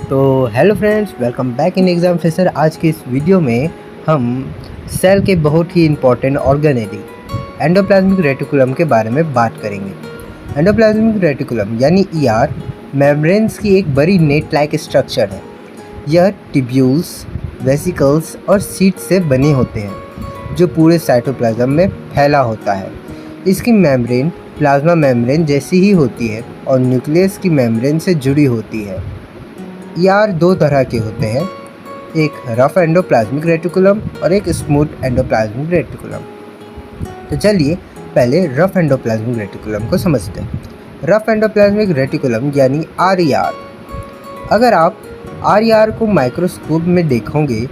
तो hello friends, welcome back in exam phasor. आज के इस वीडियो में हम सेल के बहुत ही इम्पोर्टेंट ऑर्गेनेली एंडोप्लाज्मिक रेटिकुलम के बारे में बात करेंगे। एंडोप्लाज्मिक रेटिकुलम यानी ईआर मेम्ब्रेन्स की एक बड़ी नेट लाइक स्ट्रक्चर है। यह टिब्यूल्स, वेसिकल्स और सीट से बने होते हैं जो पूरे साइटोप्लाज्म में फैला होता है। इसकी मेम्ब्रेन प्लाज्मा मेम्ब्रेन जैसी ही होती है और न्यूक्लियस की मेम्ब्रेन से जुड़ी होती है। ईआर दो तरह के होते हैं, एक रफ एंडोप्लाज्मिक रेटिकुलम और एक स्मूथ एंडोप्लाज्मिक रेटिकुलम। तो चलिए पहले रफ एंडोप्लाज्मिक रेटिकुलम को समझते हैं। रफ एंडोप्लाज्मिक रेटिकुलम यानी आरईआर। अगर आप आरईआर को माइक्रोस्कोप में देखोगे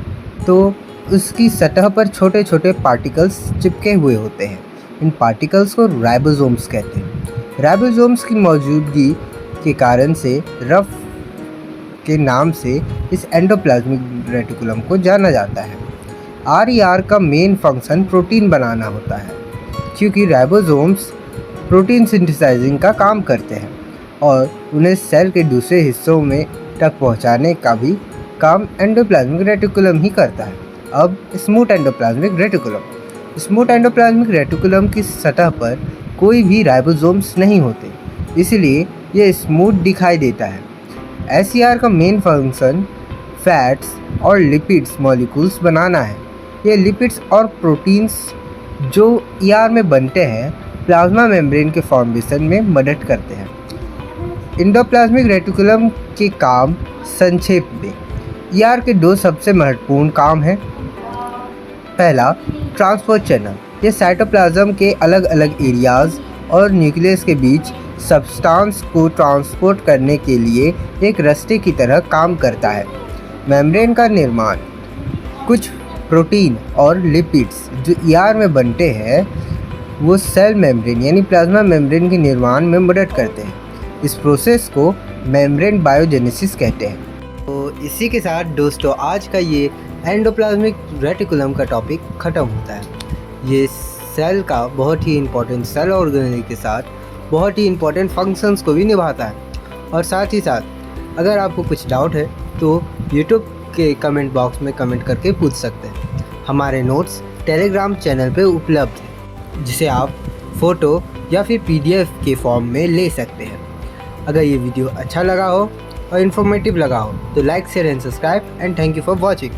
तो उसकी सतह पर छोटे छोटे पार्टिकल्स चिपके हुए होते हैं। इन पार्टिकल्स को राइबोसोम्स कहते हैं। राइबोसोम्स की मौजूदगी के कारण से रफ के नाम से इस एंडोप्लाज्मिक रेटिकुलम को जाना जाता है। आरईआर का मेन फंक्शन प्रोटीन बनाना होता है, क्योंकि राइबोसोम्स प्रोटीन सिंथेसाइजिंग का काम करते हैं और उन्हें सेल के दूसरे हिस्सों में तक पहुंचाने का भी काम एंडोप्लाज्मिक रेटिकुलम ही करता है। अब smooth endoplasmic reticulum. Smooth endoplasmic reticulum की सतह पर कोई भी राइबोसोम्स नहीं होते, इसलिए ये स्मूथ दिखाई देता है। एसईआर का मेन फंक्शन फैट्स और लिपिड्स मॉलिक्यूल्स बनाना है। ये लिपिड्स और प्रोटीन्स जो ईआर में बनते हैं प्लाज्मा मेम्ब्रेन के फॉर्मेशन में मदद करते हैं। एंडोप्लाज्मिक रेटिकुलम के काम संक्षेप में ईआर के दो सबसे महत्वपूर्ण काम हैं। पहला, ट्रांसपोर्ट चैनल। ये साइटोप्लाज्म के अलग अलग एरियाज़ और न्यूक्लियस के बीच सब्सटेंस को ट्रांसपोर्ट करने के लिए एक रास्ते की तरह काम करता है। मेम्ब्रेन का निर्माण। कुछ प्रोटीन और लिपिड्स जो ईआर में बनते हैं वो सेल मेम्ब्रेन यानी प्लाज्मा मेम्ब्रेन के निर्माण में मदद करते हैं। इस प्रोसेस को मेम्ब्रेन बायोजेनेसिस कहते हैं। तो इसी के साथ दोस्तों आज का ये एंडोप्लाज्मिक रेटिकुलम का टॉपिक ख़त्म होता है। ये सेल का बहुत ही इम्पोर्टेंट सेल ऑर्गेनेल के साथ बहुत ही इम्पोर्टेंट फंक्शंस को भी निभाता है। और साथ ही साथ अगर आपको कुछ डाउट है तो यूट्यूब के कमेंट बॉक्स में कमेंट करके पूछ सकते हैं। हमारे नोट्स टेलीग्राम चैनल पे उपलब्ध हैं, जिसे आप फ़ोटो या फिर पीडीएफ के फॉर्म में ले सकते हैं। अगर ये वीडियो अच्छा लगा हो और इन्फॉर्मेटिव लगा हो तो like, share and subscribe and thank you for watching.